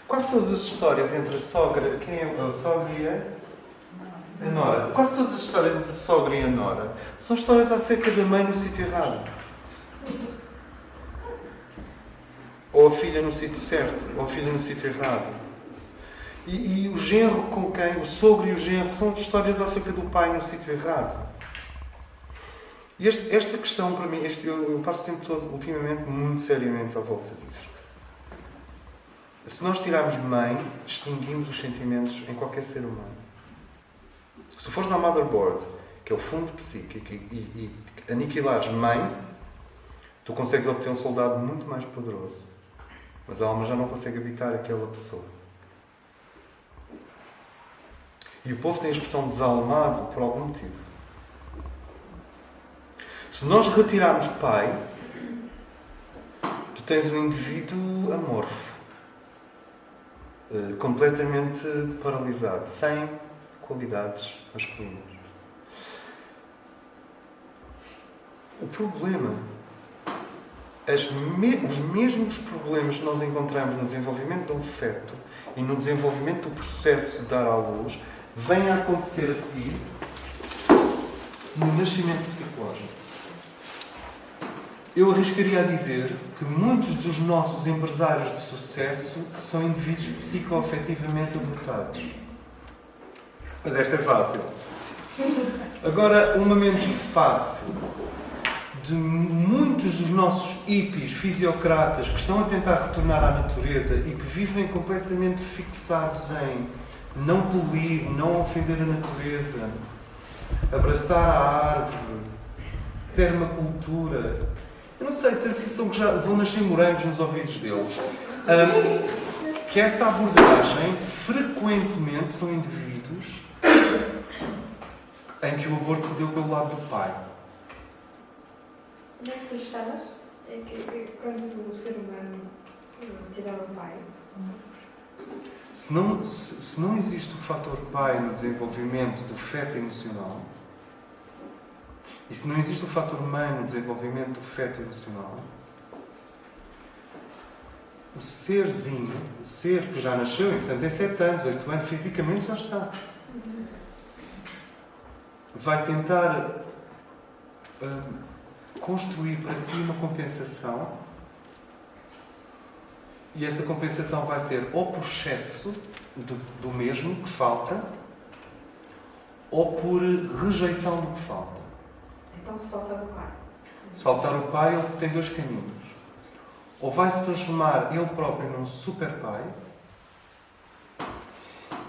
Quase todas as histórias entre a sogra... Quem é a sogra e a nora? Quase todas as histórias entre a sogra e a nora são histórias acerca da mãe no sítio errado. Ou a filha no sítio certo, ou a filha no sítio errado. E o genro com quem... O sogro e o genro são histórias acerca do pai no sítio errado. E esta questão, para mim, eu passo o tempo todo, ultimamente, muito seriamente à volta disto. Se nós tirarmos mãe, extinguimos os sentimentos em qualquer ser humano. Se fores à motherboard, que é o fundo psíquico, e aniquilares mãe, tu consegues obter um soldado muito mais poderoso. Mas a alma já não consegue habitar aquela pessoa. E o povo tem a expressão desalmado por algum motivo. Se nós retirarmos pai, tu tens um indivíduo amorfo, completamente paralisado, sem qualidades masculinas. O problema, os mesmos problemas que nós encontramos no desenvolvimento do feto e no desenvolvimento do processo de dar à luz, vêm a acontecer a seguir no nascimento psicológico. Eu arriscaria a dizer que muitos dos nossos empresários de sucesso são indivíduos psicoafetivamente abortados. Mas esta é fácil. Agora, uma menos fácil. De muitos dos nossos hippies fisiocratas que estão a tentar retornar à natureza e que vivem completamente fixados em não poluir, não ofender a natureza, abraçar a árvore, permacultura. Eu não sei, tem a sensação que já vão nascer morangos nos ouvidos deles. Que essa abordagem, frequentemente, são indivíduos em que o aborto se deu pelo lado do pai. Onde é que tu estavas? Quando o ser humano tirava o pai? Se não existe o fator pai no desenvolvimento do feto emocional, e se não existe o fator mãe no desenvolvimento do feto emocional, o serzinho, o ser que já nasceu, portanto, tem 7 anos, 8 anos, fisicamente já está. Vai tentar construir para si uma compensação, e essa compensação vai ser ou por excesso do mesmo que falta, ou por rejeição do que falta. Então, se faltar o pai? Se faltar o pai, ele tem 2 caminhos. Ou vai se transformar ele próprio num super pai,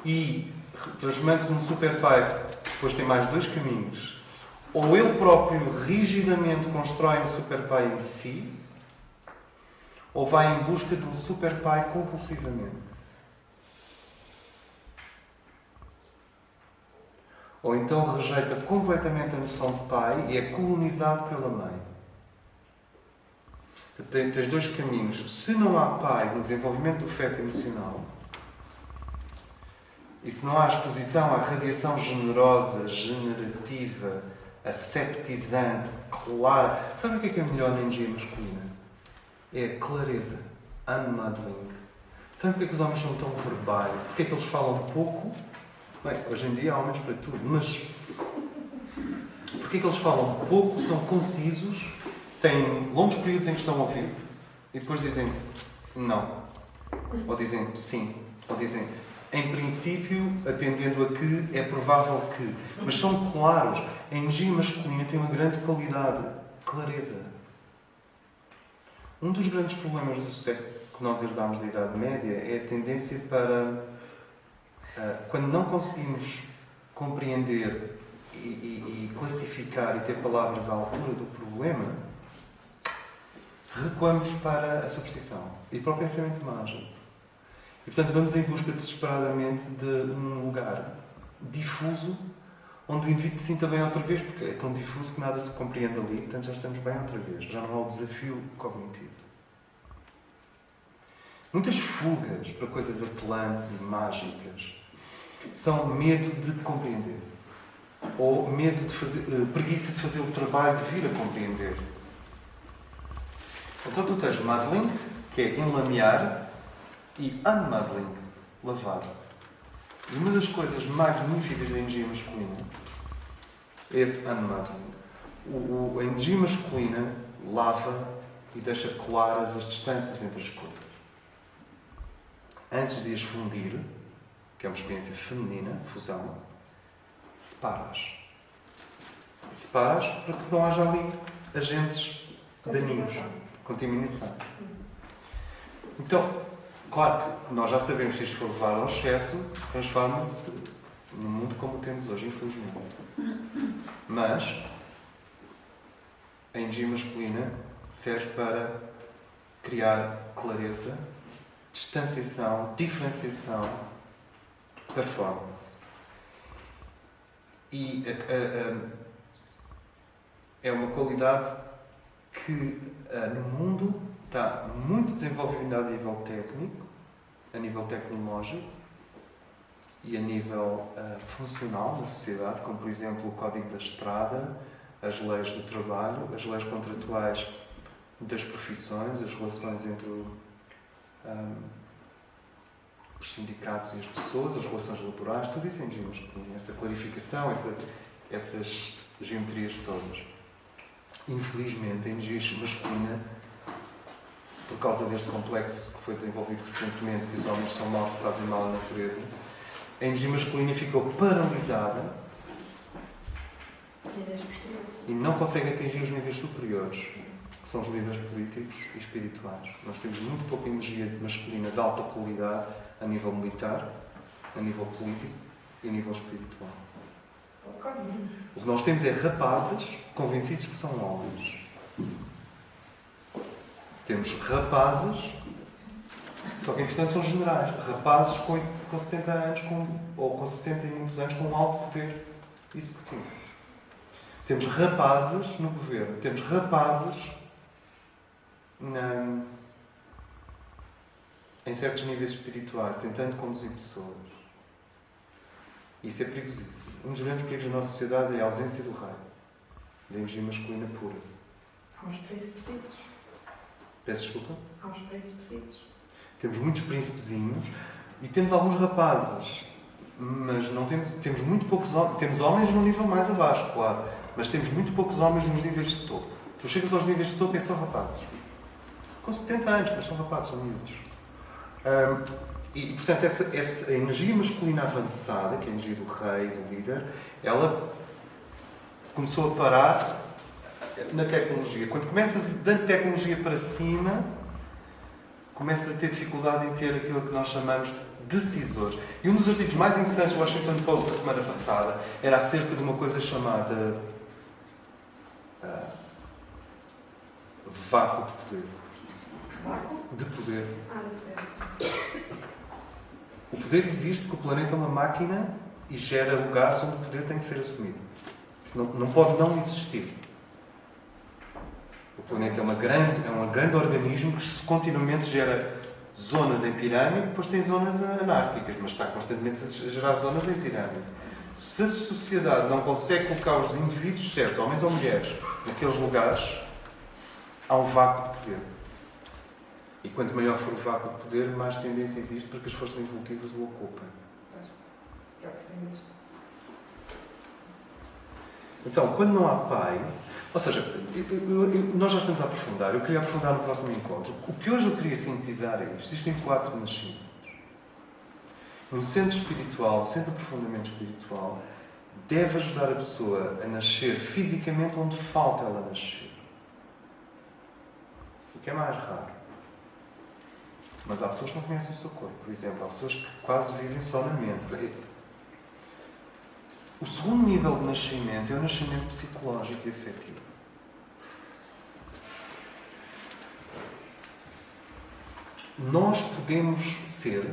e transformando-se num super pai, depois tem mais 2 caminhos. Ou ele próprio rigidamente constrói um super pai em si, ou vai em busca de um super pai compulsivamente. Ou então rejeita completamente a noção de pai e é colonizado pela mãe. Tens 2 caminhos. Se não há pai no desenvolvimento do feto emocional, e se não há exposição à radiação generosa, generativa, aseptizante, clara... Sabe o que é a melhor energia masculina? É a clareza. Unmuddling. Sabe porque é que os homens são tão verbais? Porque é que eles falam pouco? Bem, hoje em dia há homens para tudo, mas... Porque é que eles falam pouco, são concisos, têm longos períodos em que estão a ouvir e depois dizem não. Ou dizem sim. Ou dizem, em princípio, atendendo a que é provável que... Mas são claros. A energia masculina tem uma grande qualidade. Clareza. Um dos grandes problemas do século que nós herdamos da Idade Média é a tendência para, quando não conseguimos compreender e classificar e ter palavras à altura do problema, recuamos para a superstição e para o pensamento mágico. E, portanto, vamos em busca desesperadamente de um lugar difuso onde o indivíduo se sinta bem outra vez, porque é tão difuso que nada se compreende ali, portanto já estamos bem outra vez, já não há o desafio cognitivo. Muitas fugas para coisas apelantes e mágicas são medo de compreender, ou medo de fazer, preguiça de fazer o trabalho de vir a compreender. Então tu tens modeling, que é enlamear, E unmuddling, lavar. E uma das coisas magníficas da energia masculina é esse unmuddling. A energia masculina lava e deixa claras as distâncias entre as coisas. Antes de as fundir, que é uma experiência feminina, fusão, separas. Separas para que não haja ali agentes daninhos, contaminação. Então, claro que nós já sabemos que se isto for levado ao excesso, transforma-se no mundo como o temos hoje, infelizmente. Mas a energia masculina serve para criar clareza, distanciação, diferenciação, performance. E é uma qualidade que no mundo está muito desenvolvida a nível técnico, a nível tecnológico e a nível funcional na sociedade, como por exemplo o Código da Estrada, as leis do trabalho, as leis contratuais das profissões, as relações entre os sindicatos e as pessoas, as relações laborais, tudo isso é energia masculina, essa clarificação, essas geometrias todas. Infelizmente, a energia masculina, por causa deste complexo que foi desenvolvido recentemente, que os homens são maus que fazem mal à natureza, a energia masculina ficou paralisada e não consegue atingir os níveis superiores, que são os líderes políticos e espirituais. Nós temos muito pouca energia masculina de alta qualidade a nível militar, a nível político e a nível espiritual. O que nós temos é rapazes convencidos que são homens. Temos rapazes, só que entretanto são generais. Rapazes com 70 anos, ou com 60 e muitos anos, com um alto poder executivo. Temos rapazes no governo. Temos rapazes em certos níveis espirituais, tentando conduzir pessoas. Isso é perigosíssimo. Um dos grandes perigos da nossa sociedade é a ausência do rei, da energia masculina pura. Há uns príncipezitos. Peço desculpa? Há uns príncipezitos. Temos muitos príncipezinhos e temos alguns rapazes, mas não temos muito poucos homens. Temos homens num nível mais abaixo, claro, mas temos muito poucos homens nos níveis de topo. Tu chegas aos níveis de topo e são rapazes. Com 70 anos, mas são rapazes, são miúdos. E, portanto, essa energia masculina avançada, que é a energia do rei, do líder, ela começou a parar na tecnologia. Quando começas da tecnologia para cima, começas a ter dificuldade em ter aquilo que nós chamamos decisores. E um dos artigos mais interessantes do Washington Post da semana passada era acerca de uma coisa chamada vácuo de poder. Vácuo? De poder. De poder. O poder existe porque o planeta é uma máquina e gera lugares onde o poder tem que ser assumido. Isso não pode não existir. O planeta é um grande organismo que continuamente gera zonas em pirâmide, depois tem zonas anárquicas, mas está constantemente a gerar zonas em pirâmide. Se a sociedade não consegue colocar os indivíduos certos, homens ou mulheres, naqueles lugares, há um vácuo de poder. E quanto maior for o vácuo de poder, mais tendência existe para que as forças evolutivas o ocupem. É o que se tem visto. Então, quando não há pai... Ou seja, nós já estamos a aprofundar. Eu queria aprofundar no próximo encontro. O que hoje eu queria sintetizar é isto. Existem 4 nascimentos. Um centro espiritual, um centro de aprofundamento espiritual, deve ajudar a pessoa a nascer fisicamente onde falta ela nascer. O que é mais raro. Mas há pessoas que não conhecem o seu corpo, por exemplo. Há pessoas que quase vivem só na mente. O segundo nível de nascimento é o nascimento psicológico e afetivo. Nós podemos ser,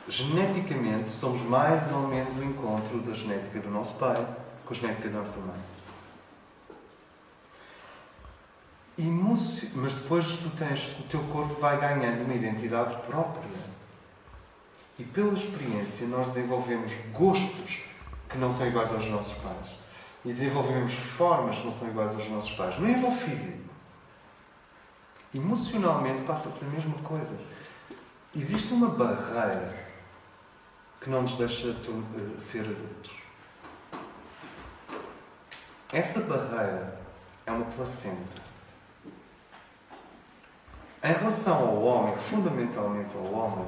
geneticamente, somos mais ou menos o encontro da genética do nosso pai com a genética da nossa mãe. Mas depois o teu corpo vai ganhando uma identidade própria. E pela experiência nós desenvolvemos gostos que não são iguais aos nossos pais. E desenvolvemos formas que não são iguais aos nossos pais. No nível físico. Emocionalmente passa-se a mesma coisa. Existe uma barreira que não nos deixa ser adultos. Essa barreira é uma placenta. Em relação ao homem, fundamentalmente ao homem,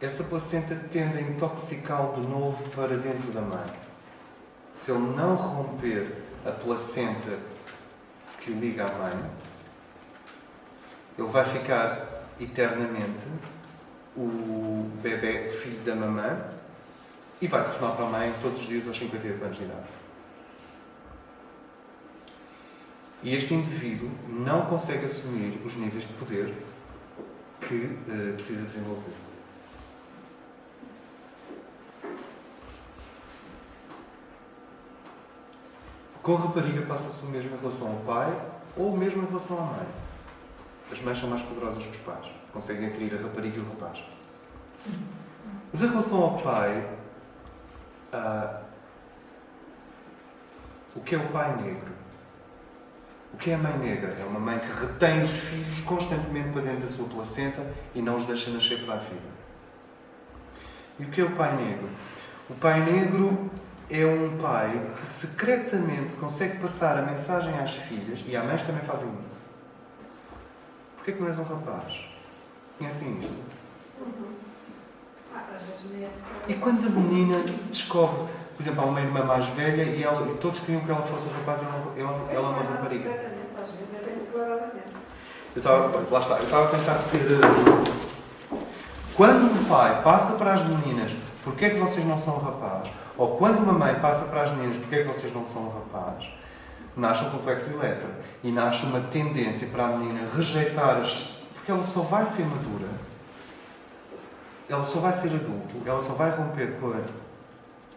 essa placenta tende a intoxicá-lo de novo para dentro da mãe. Se ele não romper a placenta que o liga à mãe, ele vai ficar eternamente o bebê filho da mamã e vai telefonar para a mãe todos os dias aos 58 anos de idade. E este indivíduo não consegue assumir os níveis de poder que precisa desenvolver. Com a rapariga passa-se o mesmo em relação ao pai ou mesmo em relação à mãe. As mães são mais poderosas que os pais. Conseguem atrair a rapariga e o rapaz. Mas em relação ao pai, o que é o pai negro? O que é a mãe negra? É uma mãe que retém os filhos constantemente para dentro da sua placenta e não os deixa nascer para a vida. E o que é o pai negro? O pai negro é um pai que secretamente consegue passar a mensagem às filhas, e as mães também fazem isso. Porquê que não és um rapaz? Conhecem isto? E quando a menina descobre, por exemplo, há uma irmã mais velha e todos queriam que ela fosse um rapaz e ela é uma rapariga. Lá está, eu estava a tentar ser... Quando um pai passa para as meninas, porquê é que vocês não são um rapaz? Ou quando uma mãe passa para as meninas, porquê é que vocês não são um rapaz? Nasce um complexo de Elétra. E nasce uma tendência para a menina rejeitar porque ela só vai ser madura, ela só vai ser adulto, ela só vai romper com a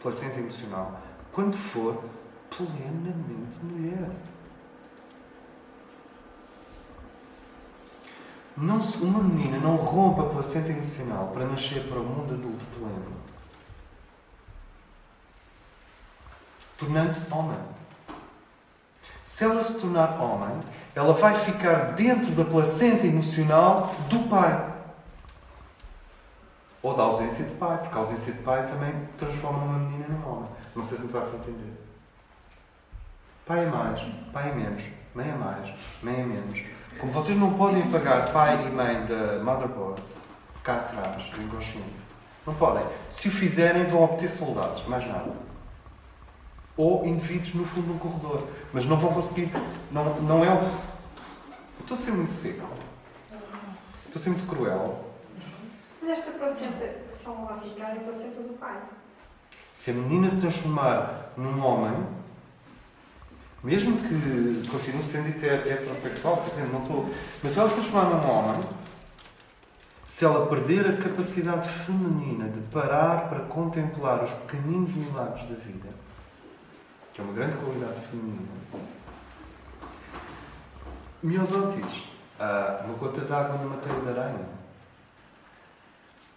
placenta emocional quando for plenamente mulher. Uma menina não rompe a placenta emocional para nascer para o mundo adulto pleno, tornando-se homem. Se ela se tornar homem, ela vai ficar dentro da placenta emocional do pai. Ou da ausência de pai, porque a ausência de pai também transforma uma menina num homem. Não sei se me faço entender. Pai é mais, pai é menos. Mãe é mais, mãe é menos. Como vocês não podem apagar pai e mãe da motherboard cá atrás, do inconsciente. Não podem. Se o fizerem, vão obter soldados, mais nada. Ou indivíduos no fundo de um corredor. Mas não vão conseguir. Não é o... Eu estou a ser muito seco. Estou a ser muito cruel. Mas esta placenta que são lá ficar é a placenta do pai. Se a menina se transformar num homem, mesmo que continue sendo heterossexual, por exemplo, não estou... Mas se ela se transformar num homem, se ela perder a capacidade feminina de parar para contemplar os pequeninos milagres da vida, que é uma grande qualidade feminina, miosótis, uma gota d'água numa teia de aranha,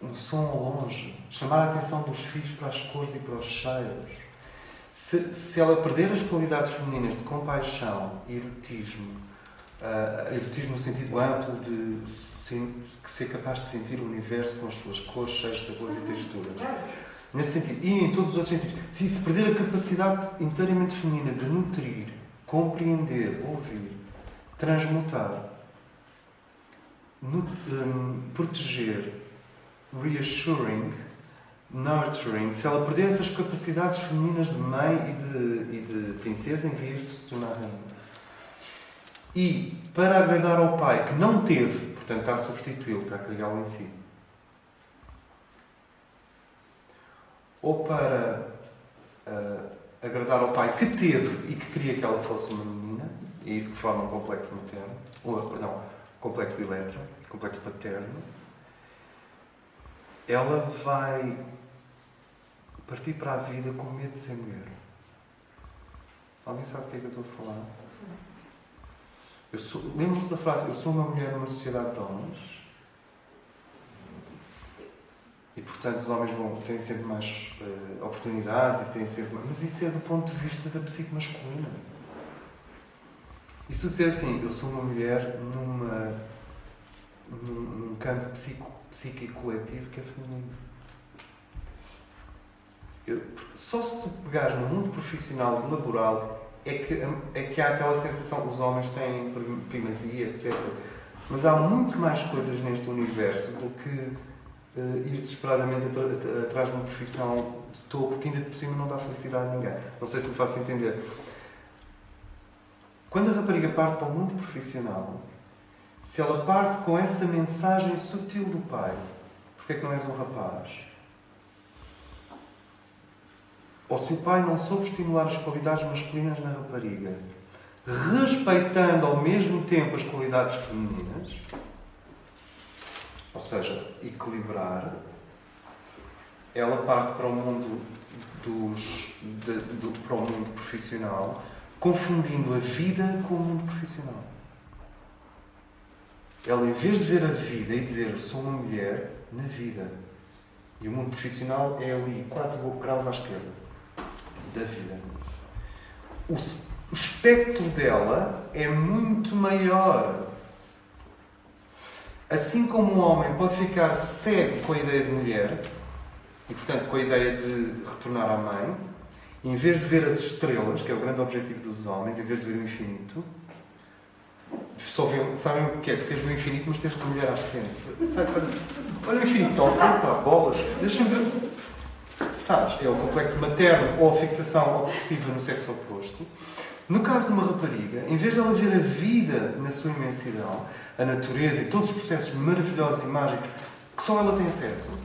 um som ao longe, chamar a atenção dos filhos para as cores e para os cheiros. Se ela perder as qualidades femininas de compaixão, erotismo no sentido amplo de ser capaz de sentir o universo com as suas cores, cheiros, sabores e texturas, nesse sentido, e em todos os outros sentidos, se perder a capacidade inteiramente feminina de nutrir, compreender, ouvir, transmutar, proteger, reassuring, nurturing, se ela perder essas capacidades femininas de mãe e de princesa, em vez de se tornar rainha. E, para agradar ao pai, que não teve, portanto está a substituí-lo, está a criá-lo em si, ou para agradar ao pai que teve e que queria que ela fosse uma menina, é isso que forma um complexo materno, complexo de Elétra, complexo paterno, ela vai partir para a vida com medo de ser mulher. Alguém sabe do que é que eu estou a falar? Lembram-se da frase, eu sou uma mulher numa sociedade de homens, e portanto os homens têm sempre mais oportunidades, mas isso é do ponto de vista da psique masculina. E se eu disser assim, eu sou uma mulher num campo psíquico coletivo que é feminino. Só se tu pegares no mundo profissional e laboral é que há aquela sensação que os homens têm primazia, etc. Mas há muito mais coisas neste universo do que ir desesperadamente atrás de uma profissão de topo que ainda por cima não dá felicidade a ninguém. Não sei se me faço entender. Quando a rapariga parte para o mundo profissional, se ela parte com essa mensagem sutil do pai, porque é que não és um rapaz? Ou se o pai não soube estimular as qualidades masculinas na rapariga, respeitando ao mesmo tempo as qualidades femininas, ou seja, equilibrar, ela parte para o mundo para o mundo profissional, confundindo a vida com o mundo profissional. Ela, em vez de ver a vida e dizer sou uma mulher na vida, e o mundo profissional é ali 4 graus à esquerda da vida. O espectro dela é muito maior. Assim como um homem pode ficar cego com a ideia de mulher, e portanto com a ideia de retornar à mãe, em vez de ver as estrelas, que é o grande objetivo dos homens, em vez de ver o infinito, só vê, sabem o que é? Tu queres ver o infinito, mas tens que olhar à frente. Olha o infinito, opa, bolas, deixa-me ver. Sabes, é o complexo materno ou a fixação obsessiva no sexo oposto. No caso de uma rapariga, em vez de ela ver a vida na sua imensidão, a natureza e todos os processos maravilhosos e mágicos que só ela tem acesso,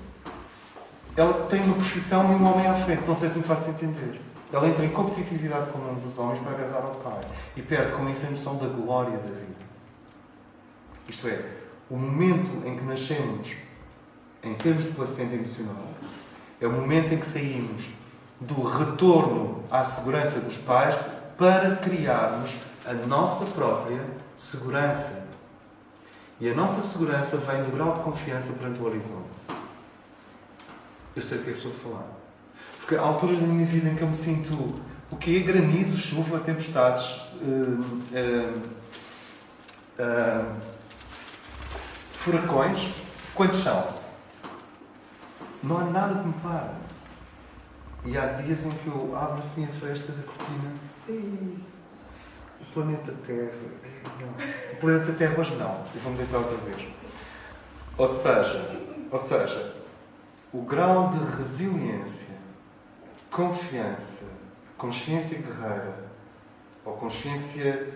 ela tem uma profissão e um homem à frente. Não sei se me faço entender. Ela entra em competitividade com o mundo dos homens para agradar ao pai e perde com isso a noção da glória da vida. Isto é, o momento em que nascemos em termos de placenta emocional é o momento em que saímos do retorno à segurança dos pais para criarmos a nossa própria segurança. E a nossa segurança vem do grau de confiança perante o horizonte. Eu sei do que é que estou a falar. Porque há alturas da minha vida em que eu me sinto o quê? Granizo, chuva, tempestades, furacões. Quantos são? Não há nada que me pare. E há dias em que eu abro assim a fresta da cortina. O planeta Terra. Não. O planeta Terra hoje não. E vou-me deitar outra vez. Ou seja, o grau de resiliência, confiança, consciência guerreira ou consciência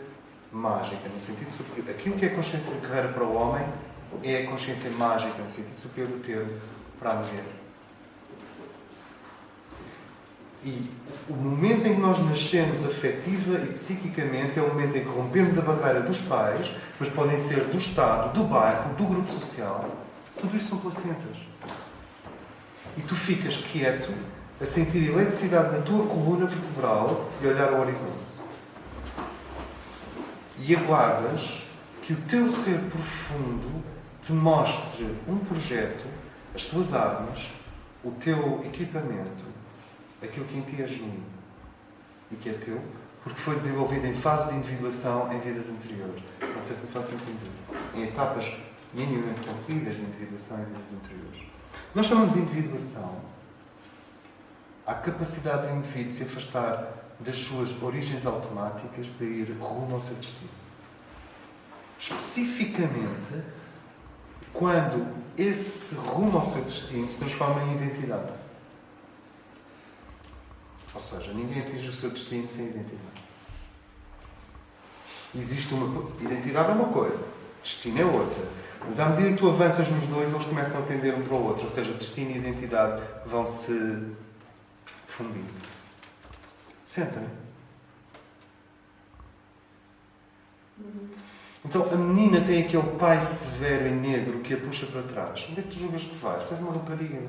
mágica, no sentido superior. Aquilo que é consciência guerreira para o homem é a consciência mágica, no sentido superior do termo, para a mulher. E o momento em que nós nascemos afetiva e psiquicamente é o momento em que rompemos a barreira dos pais, mas podem ser do Estado, do bairro, do grupo social. Tudo isto são placentas. E tu ficas quieto, a sentir eletricidade na tua coluna vertebral e olhar ao horizonte. E aguardas que o teu ser profundo te mostre um projeto, as tuas armas, o teu equipamento, aquilo que em ti é genuíno e que é teu, porque foi desenvolvido em fase de individuação em vidas anteriores. Não sei se me faço entender. Em etapas minimamente concebíveis de individuação em vidas anteriores. Nós chamamos de individuação a capacidade do indivíduo se afastar das suas origens automáticas para ir rumo ao seu destino. Especificamente, quando esse rumo ao seu destino se transforma em identidade. Ou seja, ninguém atinge o seu destino sem identidade. Existe uma... Identidade é uma coisa, destino é outra. Mas à medida que tu avanças nos dois, eles começam a tender um para o outro. Ou seja, destino e identidade vão se fundindo. Sentem? Então, a menina tem aquele pai severo e negro que a puxa para trás. Onde é que tu julgas que vais? Tu és uma rapariga.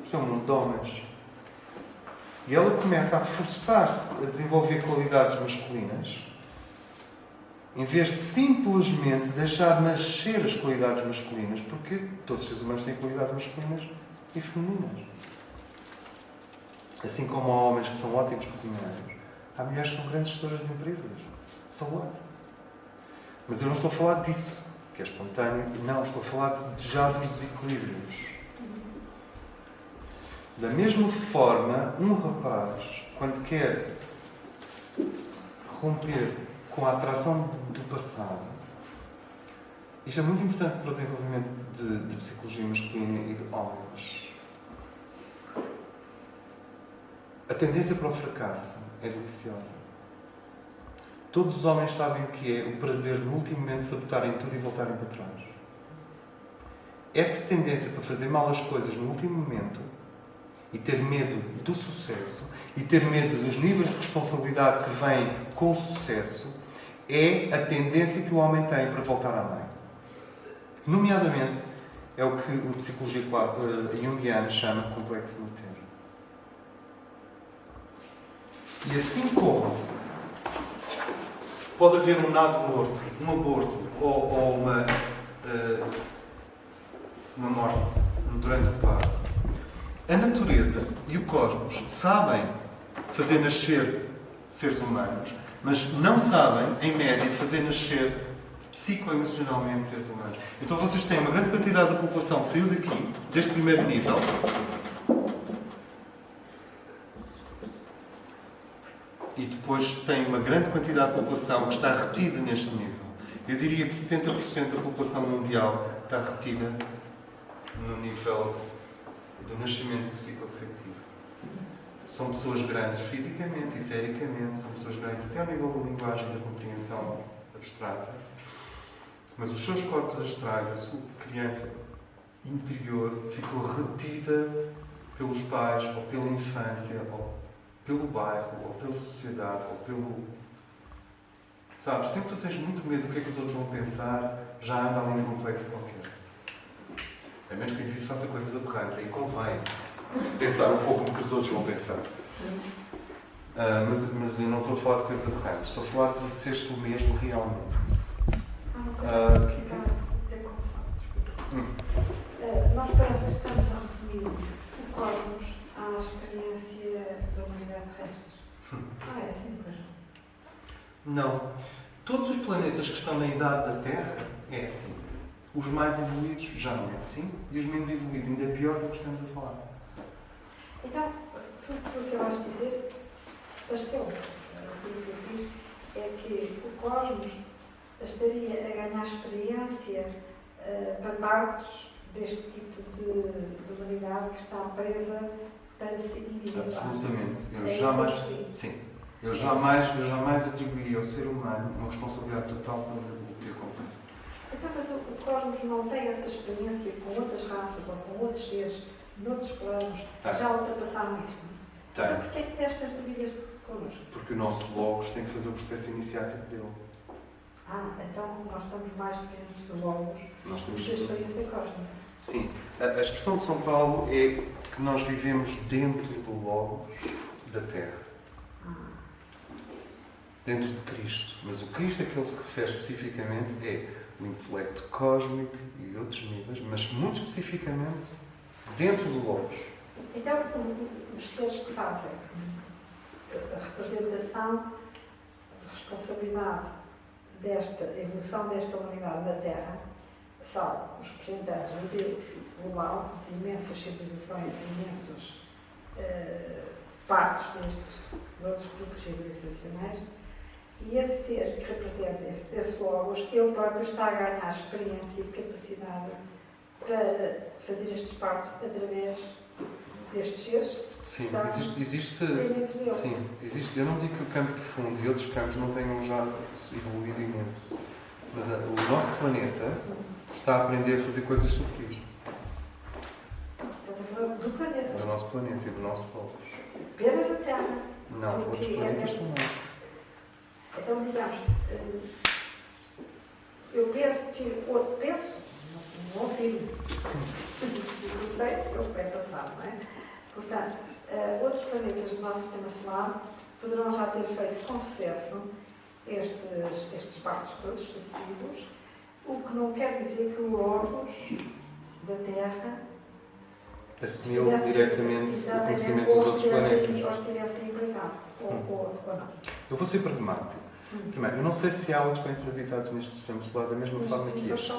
Isto é um mundo de homens. E ela começa a forçar-se a desenvolver qualidades masculinas, em vez de simplesmente deixar nascer as qualidades masculinas, porque todos os seres humanos têm qualidades masculinas e femininas. Assim como há homens que são ótimos cozinheiros, há mulheres que são grandes gestoras de empresas. So what? Mas eu não estou a falar disso. que é espontâneo. Não, estou a falar já dos desequilíbrios. Da mesma forma, um rapaz, quando quer romper com a atração do passado, isto é muito importante para o desenvolvimento de psicologia masculina e de homens. A tendência para o fracasso é deliciosa. Todos os homens sabem o que é o prazer de, no último momento, sabotarem tudo e voltarem para trás. Essa tendência para fazer mal as coisas no último momento e ter medo do sucesso e ter medo dos níveis de responsabilidade que vêm com o sucesso é a tendência que o homem tem para voltar à mãe. Nomeadamente, é o que a psicologia junguiana chama de complexo materno. E assim como pode haver um nado morto, um aborto ou uma morte durante o parto, a natureza e o cosmos sabem fazer nascer seres humanos, mas não sabem, em média, fazer nascer psicoemocionalmente seres humanos. Então vocês têm uma grande quantidade da população que saiu daqui, deste primeiro nível, e depois tem uma grande quantidade de população que está retida neste nível. Eu diria que 70% da população mundial está retida no nível do nascimento psicoafetivo. São pessoas grandes fisicamente, etericamente, são pessoas grandes até ao nível da linguagem e da compreensão abstrata, mas os seus corpos astrais, a sua criança interior, ficou retida pelos pais, ou pela infância, ou pelo bairro, ou pela sociedade, ou pelo... Sabes, sempre tu tens muito medo do que é que os outros vão pensar, já anda ali num complexo qualquer. A menos que o indivíduo faça coisas aberrantes, aí convém pensar um pouco no que os outros vão pensar. Mas eu não estou a falar de coisas aberrantes, estou a falar de seres tu mesmo realmente. Nós parece que estamos a resumir o cosmos à experiência da humanidade terrestre. É assim, pois? Não. Todos os planetas que estão na idade da Terra é assim. Os mais evoluídos já não é assim, e os menos evoluídos ainda é pior do que estamos a falar. Então, o que eu acho dizer, Pastel, o que eu fiz, é que o cosmos estaria a ganhar experiência para partes deste tipo de humanidade que está presa para se individuar. Absolutamente. Eu jamais atribuiria ao ser humano uma responsabilidade total pelo que acontece. Então, mas o cosmos não tem essa experiência com outras raças ou com outros seres, noutros planos, que já ultrapassaram isto? Tem. Então, porquê é que tem estas dúvidas connosco? Porque o nosso Logos tem que fazer o processo iniciático dele. Então nós estamos mais dependentes do Logos do que da experiência cósmica. Sim. A expressão de São Paulo é que nós vivemos dentro do Logos da Terra. Dentro de Cristo. Mas o Cristo a que ele se refere especificamente é o intelecto cósmico e outros níveis, mas muito especificamente dentro do Logos. Então, os seres que fazem a representação, a responsabilidade desta evolução desta humanidade da Terra são os representantes do Deus global, de imensas civilizações, imensos partos destes outros grupos civilizacionais, e esse ser que representa esse Logos, ele próprio está a ganhar experiência e capacidade para fazer estes partos através destes seres. Sim, existe. Eu não digo que o campo de fundo e outros campos não tenham já evoluído imenso. Mas o nosso planeta está a aprender a fazer coisas sutis. Estás a falar do planeta? Do nosso planeta e do nosso Logos. Apenas a Terra? Não, outros planetas também. Então, digamos, eu penso que outro penso, não ouvi. Eu sei, é o pé passado, não é? Portanto, outros planetas do nosso sistema solar poderão já ter feito com sucesso estes partos todos sucessivos, o que não quer dizer que o Logos da Terra assumiu diretamente o conhecimento dos outros planetas. Ou estivesse implicado, ou não. Eu vou ser pragmático. Primeiro, eu não sei se há outros planetas habitados neste sistema solar da mesma forma que este.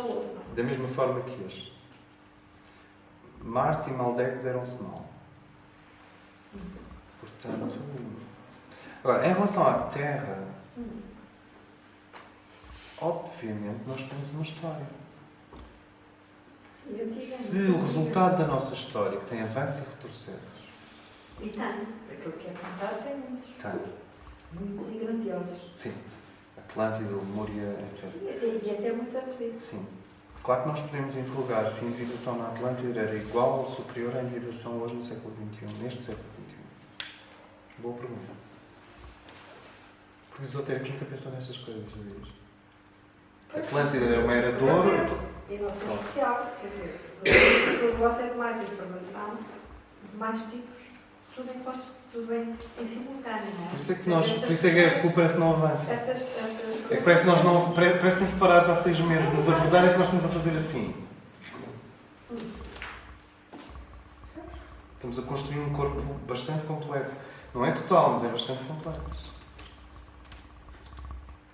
Da mesma forma que este. Marte e Maldek deram-se mal. Portanto... Agora, em relação à Terra, obviamente nós temos uma história. Se o resultado da nossa história, que tem avanços e retrocessos... E tem. Aquilo que é contado tem muitos. Tem. Muitos e grandiosos. Sim. Atlântida, Lemúria, etc. E até muito antes. Sim. Claro que nós podemos interrogar se a individuação na Atlântida era igual ou superior à individuação hoje no século XXI, neste século XXI. Boa pergunta. Porque os esotéricos nunca pensam nestas coisas, sabias? A Atlântida era uma era de ouro. E não sou especial. Quer dizer, o vosso é de mais informação, de mais tipos, tudo em simultâneo, não é? Por isso é que a Guerra School parece que não avança. É que parece que nós não... Parece que estamos parados há 6 meses, mas a verdade é que nós estamos a fazer assim. Estamos a construir um corpo bastante completo. Não é total, mas é bastante complexo.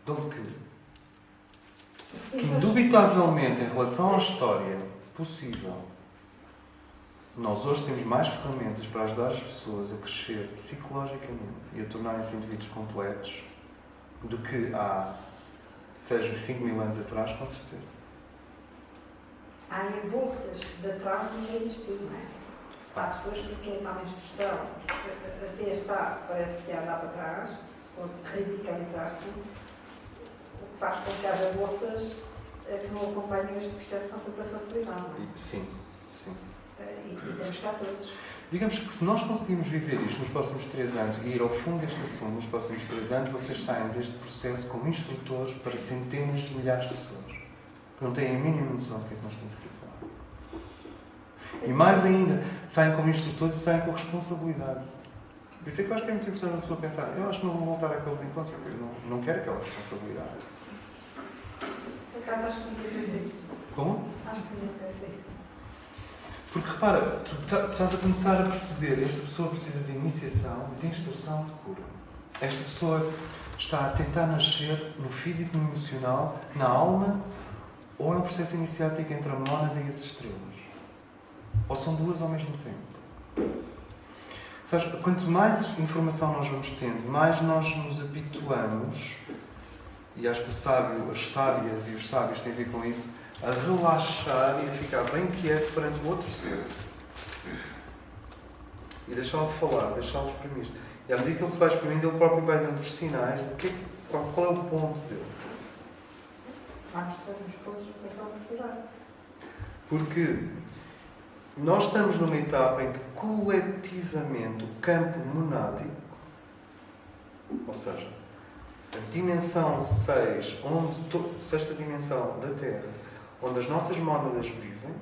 De onde que indubitavelmente, em relação à história possível, nós hoje temos mais ferramentas para ajudar as pessoas a crescer psicologicamente e a tornarem-se indivíduos completos do que há 5 mil anos atrás, com certeza. Há em bolsas de atraso no meio disto tudo, não é? Há pessoas que quem está na instrução até está, parece que anda para trás, ou radicalizar-se, o que faz com que haja bolsas que não acompanham este processo com tanta facilidade, não é? Sim, sim. E temos cá todos. Digamos que se nós conseguirmos viver isto nos próximos 3 anos e ir ao fundo deste assunto nos próximos 3 anos, vocês saem deste processo como instrutores para centenas de milhares de pessoas. Que não têm a mínima noção do que é que nós estamos aqui a falar. E mais ainda, saem como instrutores e saem com responsabilidade. Por isso é que eu acho que é muito importante uma pessoa pensar, eu acho que não vou voltar àqueles encontros, porque eu não quero aquela responsabilidade. Por acaso acho que não tem isso. Como? Acho que não tem isso. Porque repara, tu estás a começar a perceber, esta pessoa precisa de iniciação, de instrução, de cura. Esta pessoa está a tentar nascer no físico, no emocional, na alma, ou é um processo iniciático entre a mónada e as estrelas? Ou são duas ao mesmo tempo? Sabes, quanto mais informação nós vamos tendo, mais nós nos habituamos, e acho que as sábias e os sábios têm a ver com isso, a relaxar e a ficar bem quieto perante o outro ser. E deixá-lo falar, deixá-lo exprimir-se. E à medida que ele se vai exprimindo, ele próprio vai dando os sinais de qual é o ponto dele. Porque nós estamos numa etapa em que coletivamente o campo monádico, ou seja, a dimensão 6, sexta dimensão da Terra, onde as nossas mónadas vivem,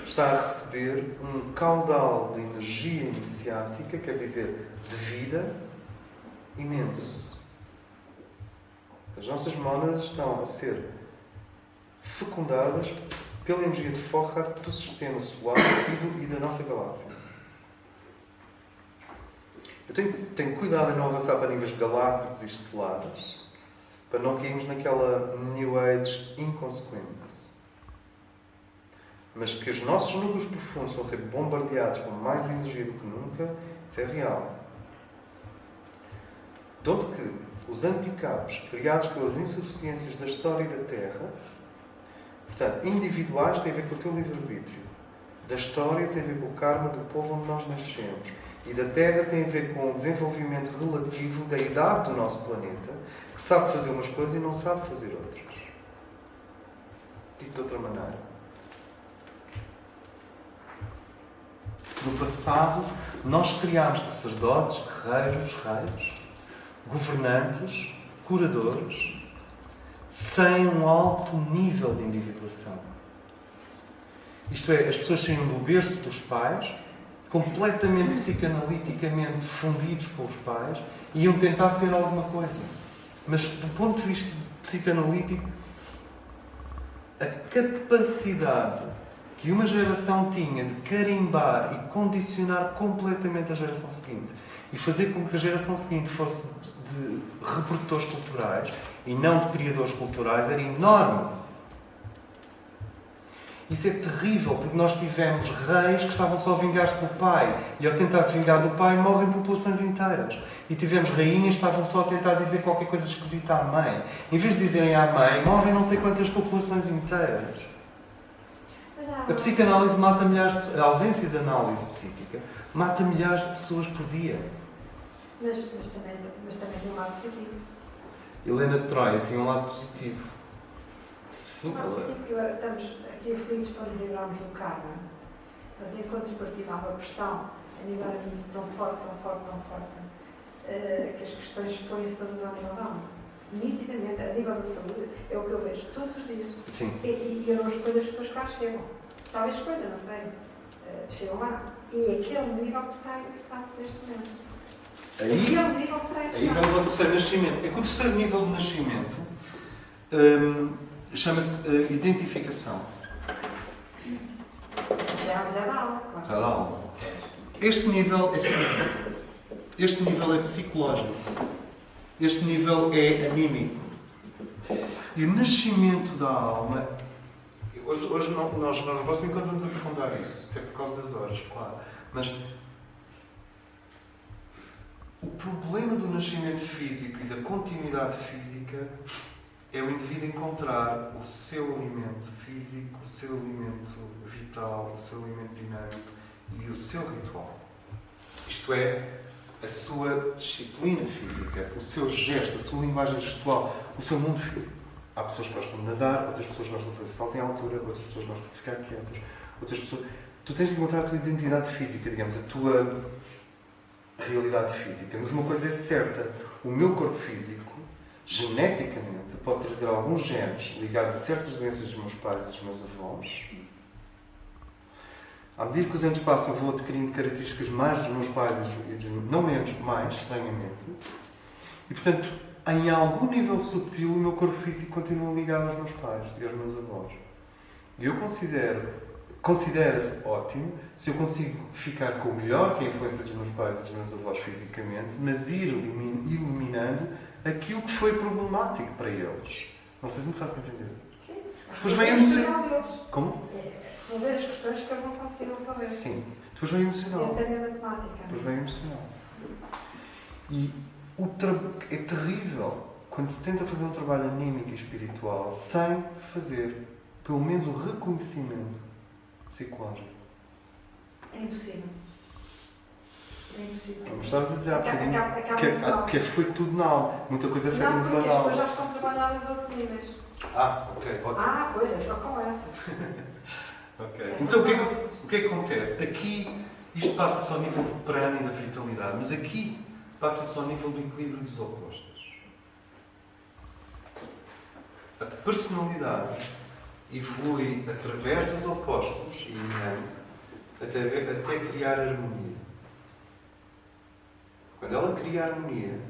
está a receber um caudal de energia iniciática, quer dizer, de vida, imenso. As nossas mónadas estão a ser fecundadas pela energia de Focard do sistema solar e da nossa galáxia. Eu tenho cuidado em não avançar para níveis galácticos e estelares, para não cairmos naquela New Age inconsequente. Mas que os nossos núcleos profundos vão ser bombardeados com mais energia do que nunca, isso é real. De onde que os handicaps criados pelas insuficiências da história da Terra, portanto, individuais, têm a ver com o teu livre-arbítrio. Da história tem a ver com o karma do povo onde nós nascemos. E da Terra tem a ver com o desenvolvimento relativo da idade do nosso planeta, que sabe fazer umas coisas e não sabe fazer outras. Dito de outra maneira. No passado, nós criámos sacerdotes, guerreiros, reis, governantes, curadores, sem um alto nível de individuação. Isto é, as pessoas saíam do berço dos pais, completamente psicanaliticamente fundidos com os pais, e iam tentar ser alguma coisa. Mas, do ponto de vista psicanalítico, a capacidade que uma geração tinha de carimbar e condicionar completamente a geração seguinte e fazer com que a geração seguinte fosse de reprodutores culturais e não de criadores culturais era enorme. Isso é terrível, porque nós tivemos reis que estavam só a vingar-se do pai e ao tentar se vingar do pai morrem populações inteiras. E tivemos rainhas que estavam só a tentar dizer qualquer coisa esquisita à mãe. Em vez de dizerem à mãe, morrem não sei quantas populações inteiras. A psicanálise mata milhares de... A ausência de análise psíquica mata milhares de pessoas por dia. Mas também tem um lado positivo. Helena de Troia tinha um lado positivo. Sim, Estamos aqui aflitos para livrarmos do karma. Mas em contrapartida há uma questão a nível tão forte, que as questões põem-se todas ao nível da alma. Nitidamente, a nível da saúde, é o que eu vejo todos os dias. Sim. E eu não escolho as pessoas que lá chegam. Talvez escolha, não sei. Chegam lá. E aquele é o nível que está neste momento. Aí vamos ao terceiro nascimento. É que o terceiro nível de nascimento chama-se identificação. Já dá aula, claro. Já dá aula. Este nível é físico. Este nível é psicológico. Este nível é anímico. E o nascimento da alma... Hoje nós no próximo encontro vamos aprofundar isso. Até por causa das horas, claro. Mas... o problema do nascimento físico e da continuidade física é o indivíduo encontrar o seu alimento físico, o seu alimento vital, o seu alimento dinâmico e o seu ritual. Isto é, a sua disciplina física, o seu gesto, a sua linguagem gestual, o seu mundo físico. Há pessoas que gostam de nadar, outras pessoas gostam de fazer salto em altura, outras pessoas gostam de ficar quietas, outras pessoas... Tu tens que encontrar a tua identidade física, digamos, a tua realidade física. Mas uma coisa é certa, o meu corpo físico, geneticamente, pode trazer alguns genes ligados a certas doenças dos meus pais e dos meus avós. À medida que os anos passam, eu vou adquirindo características mais dos meus pais e não menos, mais, estranhamente. E, portanto, em algum nível subtil, o meu corpo físico continua ligado aos meus pais e aos meus avós. E eu considera-se ótimo se eu consigo ficar com o melhor, que é a influência dos meus pais e dos meus avós fisicamente, mas ir eliminando aquilo que foi problemático para eles. Não sei se me faço entender. Sim. Depois vem emocional. Como? Resolver as questões que eles não conseguiram resolver. Sim. Depois vem emocional. E até a matemática. Depois vem emocional. E é terrível quando se tenta fazer um trabalho anímico e espiritual sem fazer, pelo menos, o reconhecimento psicológico. É impossível. É impossível. Como estavas a dizer há bocadinho, que foi tudo na alma. Muita coisa é feita não, pela porque as alma. pessoas já estão trabalhadas a outros níveis. Ok, ótimo. Pois é, só com essa. Ok. Então o que é que acontece? Aqui isto passa-se ao nível do prana e da vitalidade, mas aqui passa-se ao nível do equilíbrio dos opostos. A personalidade evolui através dos opostos e até criar harmonia. Quando ela cria harmonia,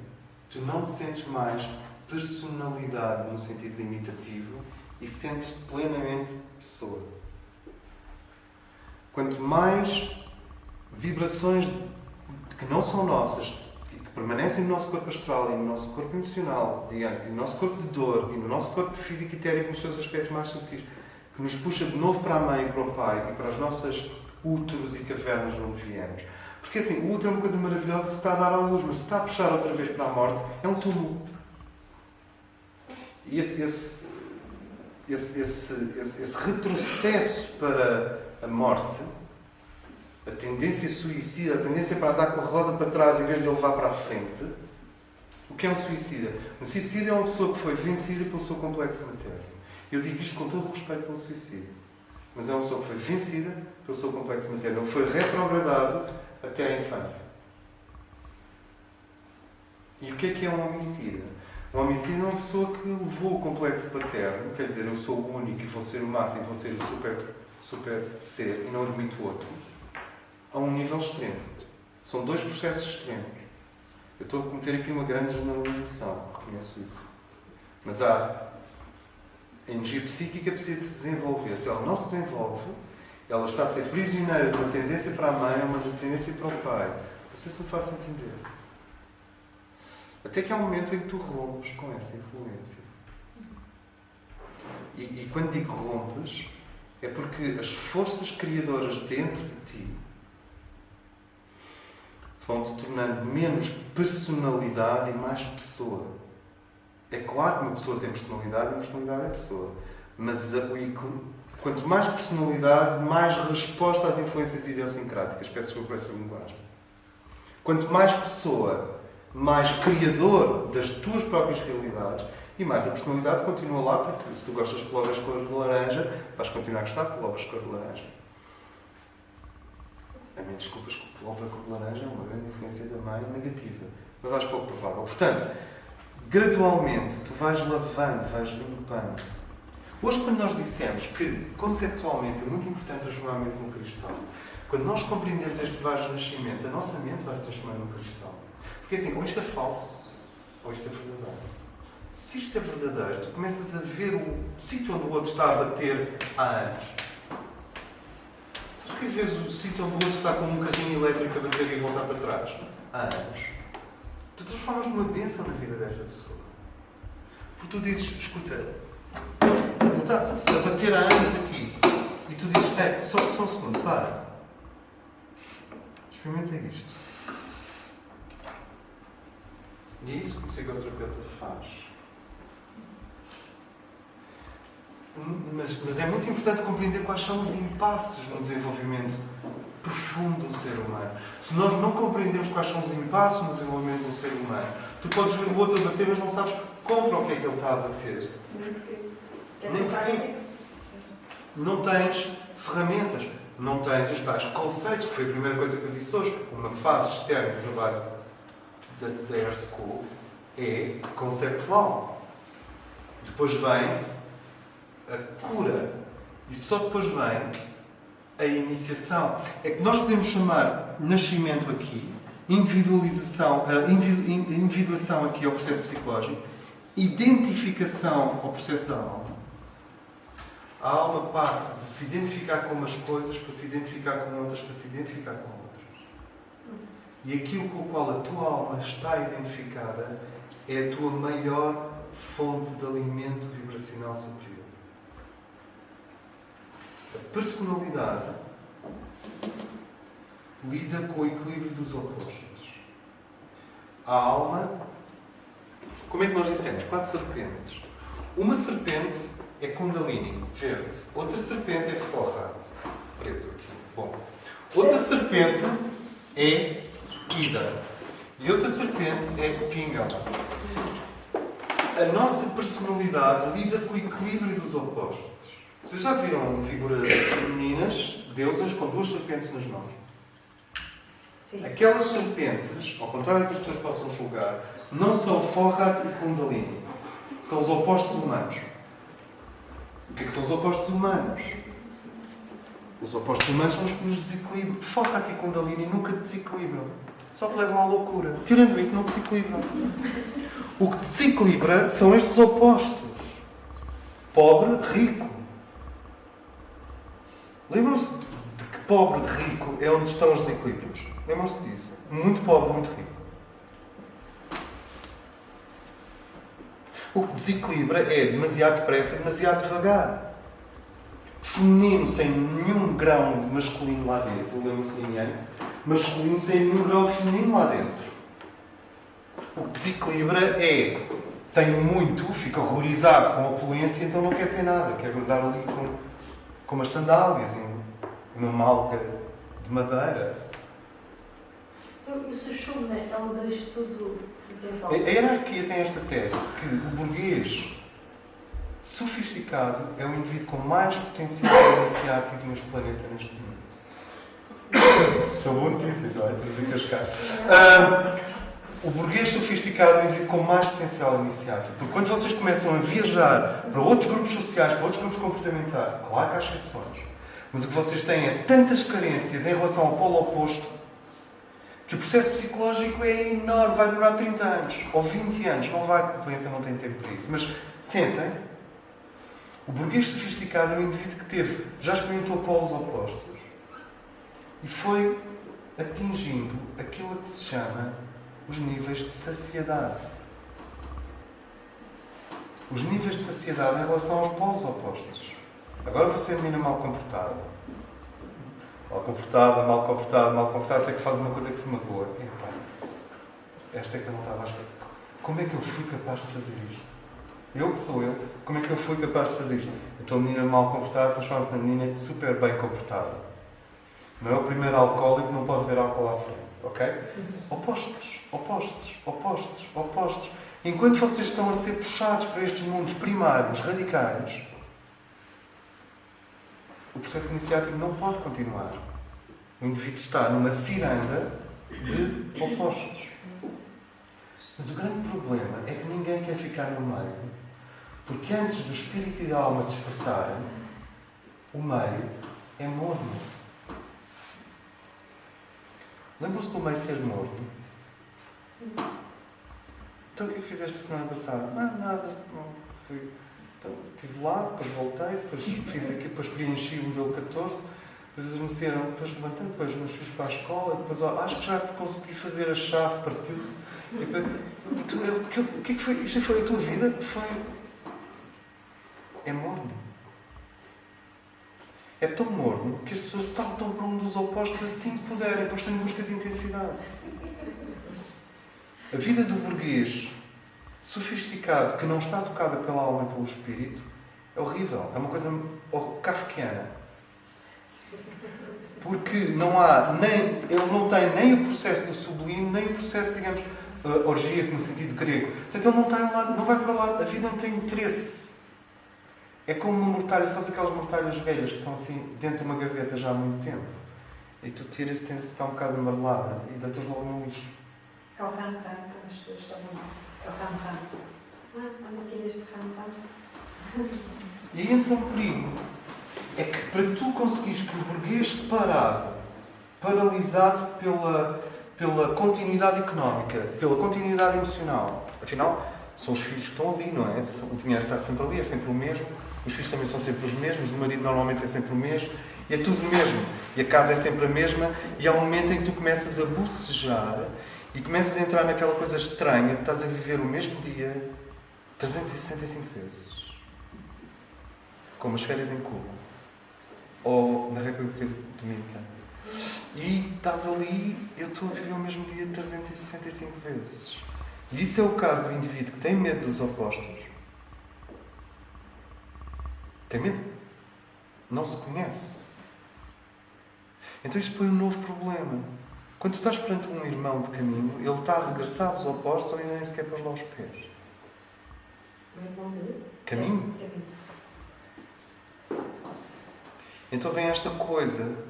tu não te sentes mais personalidade no sentido limitativo e sentes-te plenamente pessoa. Quanto mais vibrações que não são nossas e que permanecem no nosso corpo astral e no nosso corpo emocional, digamos, e no nosso corpo de dor e no nosso corpo físico e etérico nos seus aspectos mais sutis, que nos puxa de novo para a mãe e para o pai e para as nossas úteros e cavernas de onde viemos. Porque assim, o útero é uma coisa maravilhosa se está a dar à luz, mas se está a puxar outra vez para a morte, é um túmulo. E esse retrocesso para a morte, a tendência suicida, a tendência para andar com a roda para trás em vez de levar para a frente, o que é um suicida? Um suicida é uma pessoa que foi vencida pelo seu complexo materno. Eu digo isto com todo o respeito pelo suicídio. Mas é uma pessoa que foi vencida pelo seu complexo materno. Ele foi retrogradado até à infância. E o que é um homicida? Um homicida é uma pessoa que levou o complexo paterno, quer dizer, eu sou o único e vou ser o máximo, vou ser o super ser e não admito o outro, a um nível extremo. São dois processos extremos. Eu estou a cometer aqui uma grande generalização, reconheço isso. Mas a energia psíquica precisa de se desenvolver. Se ela não se desenvolve, ela está a ser prisioneira de uma tendência para a mãe ou uma tendência para o pai. Não sei se me faço entender. Até que há um momento em que tu rompes com essa influência. E quando digo rompes, é porque as forças criadoras dentro de ti vão-te tornando menos personalidade e mais pessoa. É claro que uma pessoa tem personalidade e uma personalidade é pessoa. Mas quanto mais personalidade, mais resposta às influências idiosincráticas. Peço desculpa essa linguagem. Quanto mais pessoa, mais criador das tuas próprias realidades, e mais a personalidade continua lá, porque se tu gostas de palavras cor de laranja, vais continuar a gostar de palavras cor de laranja. A mim, desculpas, que a palavra cor de laranja é uma grande influência da mãe negativa. Mas acho pouco provável. Portanto, gradualmente, tu vais lavando, vais limpando. Hoje, quando nós dissemos que, conceptualmente, é muito importante transformar a mente num cristal, quando nós compreendemos estes vários nascimentos, a nossa mente vai se transformar num cristal. Porque assim, ou isto é falso, ou isto é verdadeiro. Se isto é verdadeiro, tu começas a ver o sítio onde o outro está a bater há anos. Sabes que às vezes o sítio onde o outro está com um carrinho elétrico a bater e voltar para trás? Há anos. Tu transformas numa bênção na vida dessa pessoa. Porque tu dizes, escuta, ele está a bater há anos aqui. E tu dizes, só um segundo, para. Experimenta isto. E é isso que o psicoterapeuta faz. Mas é muito importante compreender quais são os impasses no desenvolvimento profundo do ser humano. Se nós não compreendemos quais são os impasses no desenvolvimento do ser humano, tu podes ver o outro a bater, mas não sabes contra o que é que ele está a bater. Nem porque não tens ferramentas, não tens os tais conceitos, que foi a primeira coisa que eu disse hoje. Uma fase externa de trabalho da Air School é conceptual. Depois vem a cura. E só depois vem a iniciação. É que nós podemos chamar nascimento aqui, individuação aqui ao processo psicológico, identificação ao processo da alma. A alma parte de se identificar com umas coisas para se identificar com outras, para se identificar com outras. E aquilo com o qual a tua alma está identificada é a tua maior fonte de alimento vibracional superior. A personalidade lida com o equilíbrio dos opostos. A alma, como é que nós dissemos? 4 serpentes. Uma serpente é Kundalini, verde. Outra serpente é Forrat, preto aqui. Bom. Outra serpente é Ida. E outra serpente é Pingala. A nossa personalidade lida com o equilíbrio dos opostos. Vocês já viram figuras femininas, deusas, com 2 serpentes nas mãos? Sim. Aquelas serpentes, ao contrário do que as pessoas possam julgar, não são Forrat e Kundalini. São os opostos humanos. O que é que são os opostos humanos? Os opostos humanos são os que nos desequilibram. Forrat e Kundalini nunca desequilibram. Só te levam à loucura. Tirando isso, não desequilibram. O que desequilibra são estes opostos. Pobre, rico. Lembram-se de que pobre e rico é onde estão os desequilíbrios? Lembram-se disso? Muito pobre, muito rico. O que desequilibra é demasiado depressa e demasiado devagar. Feminino sem nenhum grão masculino lá dentro. Lembram-se de ninguém? Masculino sem nenhum grau feminino lá dentro. O que desequilibra é tem muito, fica horrorizado com a opulência, então não quer ter nada. Quer guardar ali com umas sandálias e uma malga de madeira. Então, o Sushumna é onde isto tudo se desenvolve? A hierarquia tem esta tese que o burguês sofisticado é o indivíduo com mais potencial iniciático neste planeta neste momento. São boas notícias, não é? Estamos a cascar. O burguês sofisticado é o indivíduo com mais potencial iniciático. Porque quando vocês começam a viajar para outros grupos sociais, para outros grupos comportamentais, claro que há exceções, mas o que vocês têm é tantas carências em relação ao polo oposto que o processo psicológico é enorme, vai demorar 30 anos ou 20 anos, não vai, porque o planeta não tem tempo para isso. Mas sentem, o burguês sofisticado é um indivíduo que já experimentou polos opostos e foi atingindo aquilo que se chama os níveis de saciedade. Os níveis de saciedade em relação aos polos opostos. Agora você é menina mal comportada. Mal comportada, até que faz uma coisa que te magoa. E repara, esta é que eu não estava à espera. Como é que eu fui capaz de fazer isto? Eu que sou eu, como é que eu fui capaz de fazer isto? Então a menina mal comportada transforma-se na menina super bem comportada. Não é o primeiro alcoólico que não pode ver álcool à frente, ok? Opostos. Enquanto vocês estão a ser puxados para estes mundos primários, radicais, o processo iniciático não pode continuar. O indivíduo está numa ciranda de opostos. Mas o grande problema é que ninguém quer ficar no meio. Porque antes do espírito e da alma despertarem, o meio é morno. Lembram-se do meio ser morno? Então o que é que fizeste a semana passada? Nada. Não fui. Então estive lá, depois voltei, depois fiz aqui, depois preenchi o modelo 14, depois eles me disseram, depois levantei, depois nos fiz para a escola, depois acho que já consegui fazer a chave, partiu-se. O que é que foi? Isto foi a tua vida? É morno. É tão morno que as pessoas saltam para um dos opostos assim que puderem, depois estão em busca de intensidade. A vida do burguês sofisticado, que não está tocada pela alma e pelo espírito, é horrível. É uma coisa kafkiana. Porque ele não tem nem o processo do sublime, nem o processo, digamos, orgíaco no sentido grego. Portanto, ele não vai para lá, a vida não tem interesse. É como uma mortalha, sabes aquelas mortalhas velhas que estão assim dentro de uma gaveta já há muito tempo? E tu tiras e tens está um bocado amarelada e deitas logo no lixo. É o ram-ram, como as pessoas chamam. É o ram-ram. Onde tiras de ram-ram? E aí entra um perigo. É que para tu conseguires que o burguês paralisado pela continuidade económica, pela continuidade emocional, afinal, são os filhos que estão ali, não é? O dinheiro está sempre ali, é sempre o mesmo. Os filhos também são sempre os mesmos, o marido normalmente é sempre o mesmo, e é tudo o mesmo. E a casa é sempre a mesma, e há um momento em que tu começas a bocejar e começas a entrar naquela coisa estranha de estás a viver o mesmo dia 365 vezes. Como as férias em Cuba. Ou na República Dominicana. E estás ali, eu estou a viver o mesmo dia 365 vezes. E isso é o caso do indivíduo que tem medo dos opostos. Tem medo. Não se conhece. Então isto põe um novo problema. Quando tu estás perante um irmão de caminho, ele está a regressar aos opostos ou ainda nem sequer pôs lá os pés. Um irmão de? Caminho. Então vem esta coisa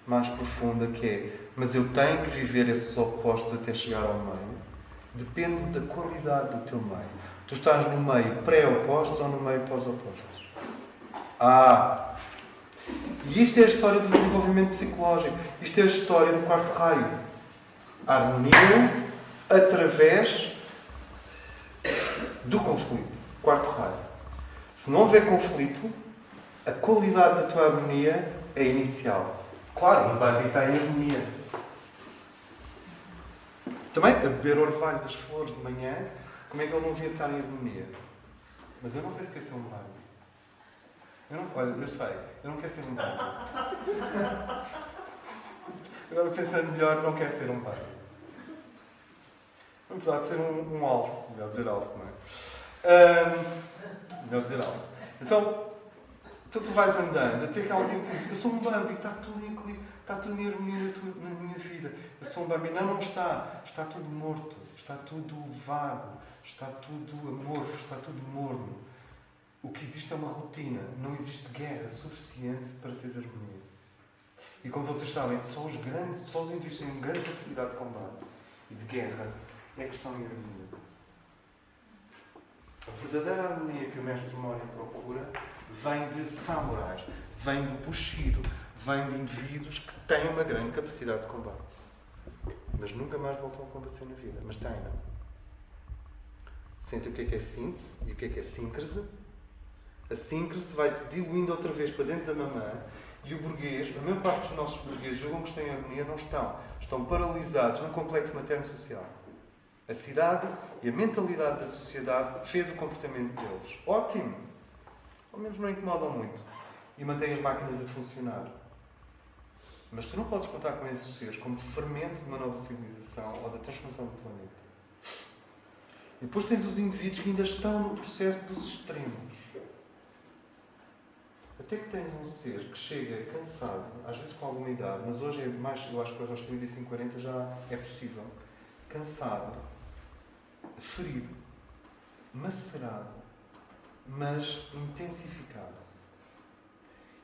mais profunda que é, mas eu tenho que viver esses opostos até chegar ao meio. Depende da qualidade do teu meio. Tu estás no meio pré-opostos ou no meio pós-opostos? E isto é a história do desenvolvimento psicológico. Isto é a história do quarto raio. A harmonia através do conflito. Quarto raio. Se não houver conflito, a qualidade da tua harmonia é inicial. Claro, não vai habitar em harmonia. Também, a beber orvalho das flores de manhã, como é que ele não devia estar em harmonia? Mas eu não sei se quer ser um bardo. Olha, eu sei, eu não quero ser um bardo. Agora, pensando melhor, não quero ser um bardo. Não precisava ser um alce. Melhor dizer alce, não é? Melhor dizer alce. Então tu vais andando, até que alguém te diz, eu sou um Bambi, está tudo em equilíbrio, está tudo em harmonia na minha vida. Eu sou um Bambi. Não está. Está tudo morto, está tudo vago, está tudo amorfo, está tudo morno. O que existe é uma rotina, não existe guerra suficiente para teres harmonia. E como vocês sabem, só os indivíduos têm uma grande capacidade de combate e de guerra é que estão em harmonia. A verdadeira harmonia que o mestre Mori procura vem de samurais, vem do Bushido, vem de indivíduos que têm uma grande capacidade de combate. Mas nunca mais voltam a combater na vida. Mas têm, não? Sentem o que é síntese e o que é síncrese. A síncrese vai-te diluindo outra vez para dentro da mamã e o burguês, a maior parte dos nossos burgueses julgam que estão em harmonia, não estão. Estão paralisados no complexo materno-social. A cidade e a mentalidade da sociedade fez o comportamento deles. Ótimo! Ao menos não incomodam muito. E mantém as máquinas a funcionar. Mas tu não podes contar com esses seres como fermento de uma nova civilização ou da transformação do planeta. E depois tens os indivíduos que ainda estão no processo dos extremos. Até que tens um ser que chega cansado, às vezes com alguma idade, mas hoje é mais, eu acho que hoje aos 35, 40 já é possível, cansado, ferido, macerado, mas intensificado.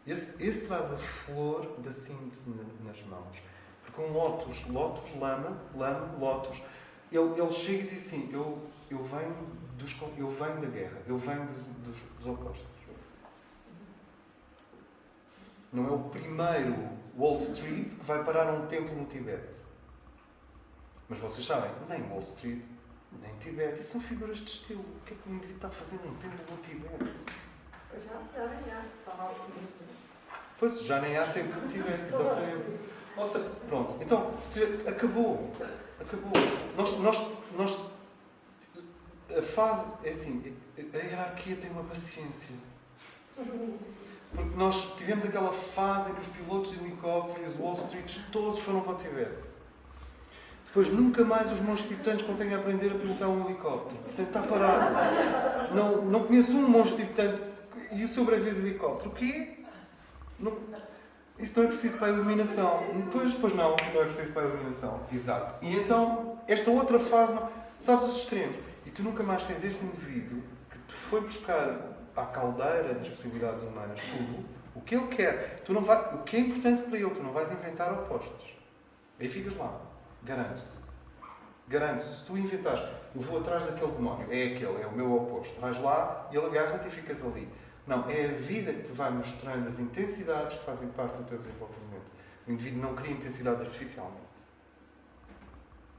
Esse traz a flor da síntese nas mãos. Porque um lótus, lama, lótus, ele chega e diz assim, eu venho da guerra, eu venho dos opostos. Não é o primeiro Wall Street que vai parar a um templo no Tibete. Mas vocês sabem, nem Wall Street, nem Tibete, e são figuras de estilo. O que é que o indivíduo está a fazer num templo no Tibete? Já nem há. Estava aos comunistas. Pois, já nem há templo no Tibete, exatamente. Ou seja, pronto, então, acabou. Nós, a fase, é assim, a hierarquia tem uma paciência. Porque nós tivemos aquela fase em que os pilotos de helicóptero e os Wall Street todos foram para o Tibete. Depois, nunca mais os monges tibetanos conseguem aprender a pilotar um helicóptero. Portanto, está parado. Não conheço um monge tibetano e o sobrevive de helicóptero. O quê? Isso não é preciso para a iluminação. Pois não é preciso para a iluminação. Exato. E então, esta outra fase, sabes os extremos. E tu nunca mais tens este indivíduo que te foi buscar à caldeira das possibilidades humanas tudo, o que ele quer. O que é importante para ele, tu não vais inventar opostos. Aí ficas lá. Garanto-te. Garanto-te. Se tu inventares, eu vou atrás daquele demónio, é aquele, é o meu oposto. Vais lá e ele agarra-te e ficas ali. Não, é a vida que te vai mostrando as intensidades que fazem parte do teu desenvolvimento. O indivíduo não cria intensidades artificialmente.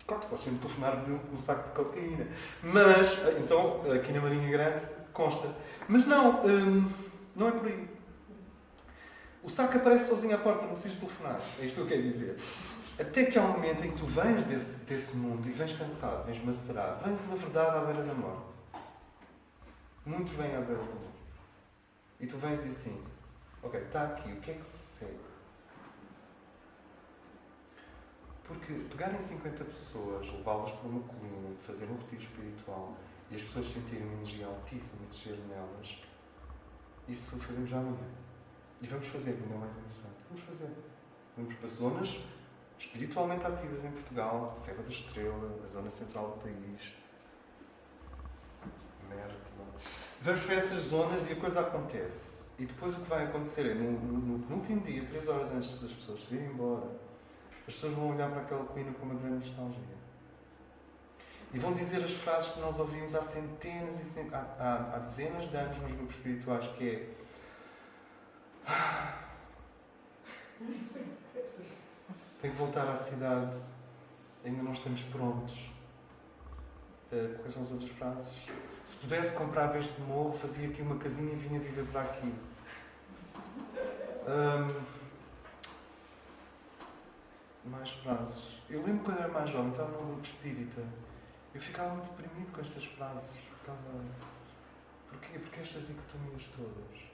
Claro, tu podes sempre telefonar um saco de cocaína. Mas, então, aqui na Marinha Grande, consta. Mas não é por aí. O saco aparece sozinho à porta, não precisas telefonar. É isto que eu quero dizer. Até que há um momento em que tu vens desse mundo e vens cansado, vens macerado, vens, na verdade, à beira da morte. Muitos vêm à beira da morte. E tu vens e diz assim, ok, está aqui, o que é que se segue? Porque pegarem 50 pessoas, levá-las para uma colina, fazer um retiro espiritual e as pessoas sentirem uma energia altíssima e descer nelas, isso fazemos já amanhã. E vamos fazer, ainda mais interessante. Vamos fazer. Vamos para zonas espiritualmente ativas em Portugal, Serra da Estrela, a zona central do país, Mértola. Vamos para essas zonas e a coisa acontece. E depois o que vai acontecer é, no último dia, 3 horas antes das pessoas irem embora, as pessoas vão olhar para aquela colina com uma grande nostalgia. E vão dizer as frases que nós ouvimos há centenas e centenas, há dezenas de anos nos grupos espirituais, que é... Tenho que voltar à cidade, ainda não estamos prontos. Quais são as outras frases? Se pudesse comprar este morro, fazia aqui uma casinha e vinha viver para aqui. Mais frases. Eu lembro quando era mais jovem, estava num grupo espírita. Eu ficava muito deprimido com estas frases. Porquê? Porque estas dicotomias todas.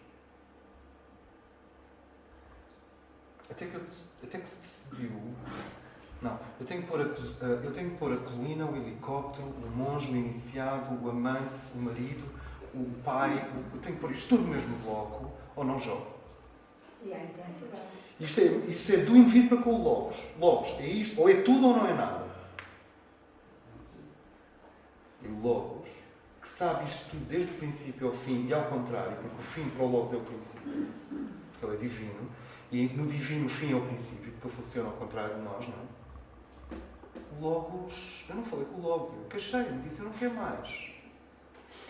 Até que se decidiu... Não, eu tenho que pôr a colina, o helicóptero, o monge, o iniciado, o amante, o marido, o pai... Eu tenho que pôr isto tudo no mesmo bloco, ou não jogo. E a intensidade. Isto é do indivíduo para com o Logos. Logos, é isto, ou é tudo ou não é nada. E o Logos, que sabe isto tudo desde o princípio ao fim, e ao contrário, porque o fim para o Logos é o princípio, porque ele é divino, e no divino o fim é o princípio, porque ele funciona ao contrário de nós, não é? O Logos, eu não falei com o Logos, eu queixei-me, disse, eu não quero mais.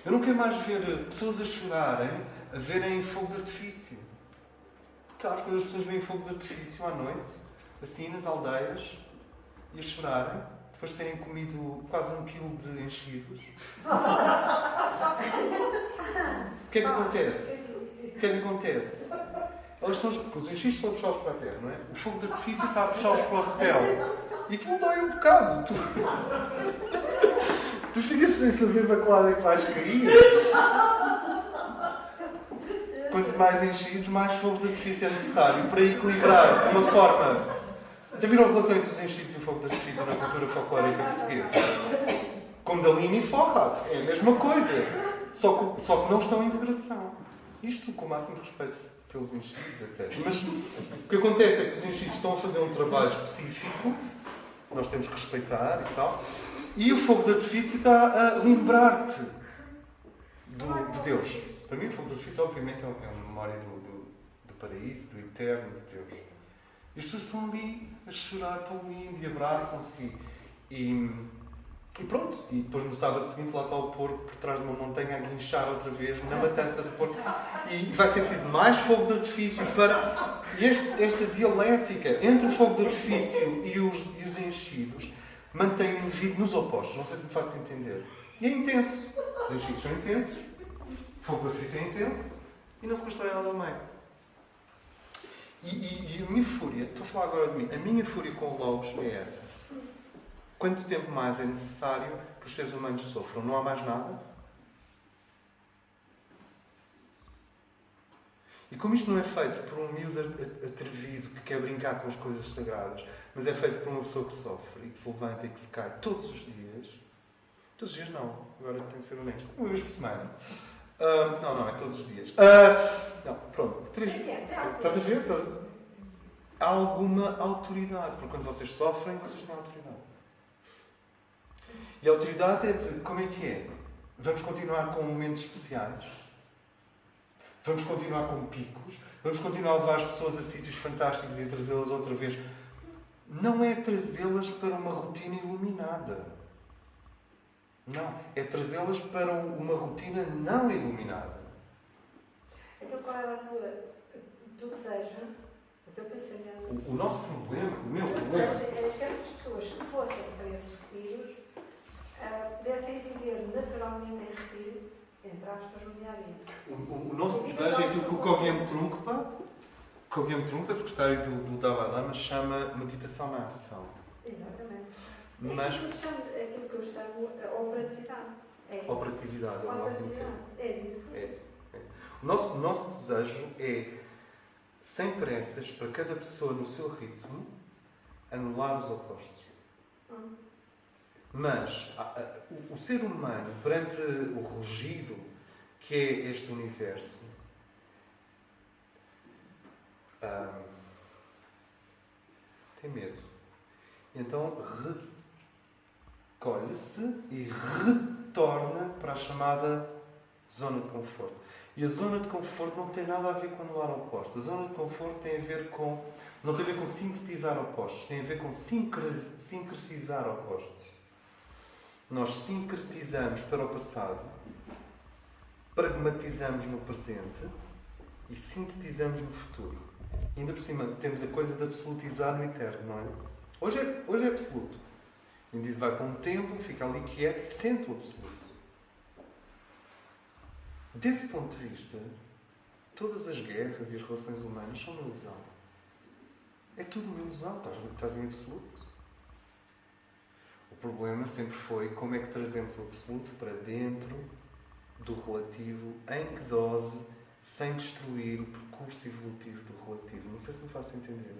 Eu não quero mais ver pessoas a chorarem, a verem fogo de artifício. Sabes, quando as pessoas veem fogo de artifício à noite, assim nas aldeias, e a chorarem, depois de terem comido quase 1 quilo de enchidos. O que é que acontece? O que é que acontece? Elas estão, porque os enchidos estão a puxá-los para a terra, não é? O fogo de artifício está a puxá-los para o céu. E aquilo dói um bocado. Tu ficas sem saber para que lado é que vais cair. Quanto mais enchidos, mais fogo de artifício é necessário para equilibrar de uma forma. Já viram a relação entre os enchidos e o fogo de artifício na cultura folclórica portuguesa? Kundalini e Fohat, é a mesma coisa. Só que não estão em integração. Isto com o máximo respeito pelos enchidos, etc. Mas o que acontece é que os enchidos estão a fazer um trabalho específico, nós temos que respeitar e tal, e o fogo de artifício está a lembrar-te de Deus. Para mim, o fogo de artifício, obviamente, é uma memória do paraíso, do eterno, de Deus. E as pessoas estão ali a chorar, tão lindo, e abraçam-se e pronto. E depois no sábado seguinte lá está o porco por trás de uma montanha a guinchar outra vez na matança do porco. E vai ser preciso mais fogo de artifício para... E esta dialética entre o fogo de artifício e os enchidos mantém o indivíduo nos opostos. Não sei se me faço entender. E é intenso. Os enchidos são intensos. O fogo de artifício é intenso. E não se constrói nada ao meio. E a minha fúria, estou a falar agora de mim, a minha fúria com o Logos é essa. Quanto tempo mais é necessário que os seres humanos sofram? Não há mais nada? E como isto não é feito por um miúdo atrevido que quer brincar com as coisas sagradas, mas é feito por uma pessoa que sofre e que se levanta e que se cai todos os dias. Todos os dias não, agora tenho que ser honesto. Uma vez por semana. Não, é todos os dias. Não, pronto. Estás a ver? Há alguma autoridade, porque quando vocês sofrem, vocês têm autoridade. E a autoridade é de, como é que é? Vamos continuar com momentos especiais? Vamos continuar com picos? Vamos continuar a levar as pessoas a sítios fantásticos e a trazê-las outra vez? Não é trazê-las para uma rotina iluminada. Não. É trazê-las para uma rotina não iluminada. Então qual era o teu desejo, o teu pensamento? O nosso problema, o meu problema... O problema... desejo era que essas pessoas que fossem para esses retiros pudessem viver naturalmente em retiro, entre aspas, no dia a dia. O nosso desejo é aquilo que o Kogyen Trungpa, secretário do Dalai Lama, chama meditação na ação. Exatamente. Mas... É aquilo que eu chamo operatividade. Operatividade, é um ótimo termo. É isso. O nosso desejo é, sem pressas, para cada pessoa no seu ritmo, anular os opostos. Mas o ser humano, perante o rugido que é este universo, tem medo. Então recolhe-se e retorna para a chamada zona de conforto. E a zona de conforto não tem nada a ver com anular opostos. A zona de conforto tem a ver com... Não tem a ver com sintetizar opostos. Tem a ver com sincretizar opostos. Nós sincretizamos para o passado, pragmatizamos no presente e sintetizamos no futuro. E ainda por cima temos a coisa de absolutizar no eterno, não é? Hoje é absoluto. O indivíduo vai para um templo, fica ali quieto e sente o absoluto. Desse ponto de vista, todas as guerras e as relações humanas são uma ilusão. É tudo uma ilusão, estás em absoluto. O problema sempre foi como é que trazemos o absoluto para dentro do relativo, em que dose, sem destruir o percurso evolutivo do relativo. Não sei se me faço entender.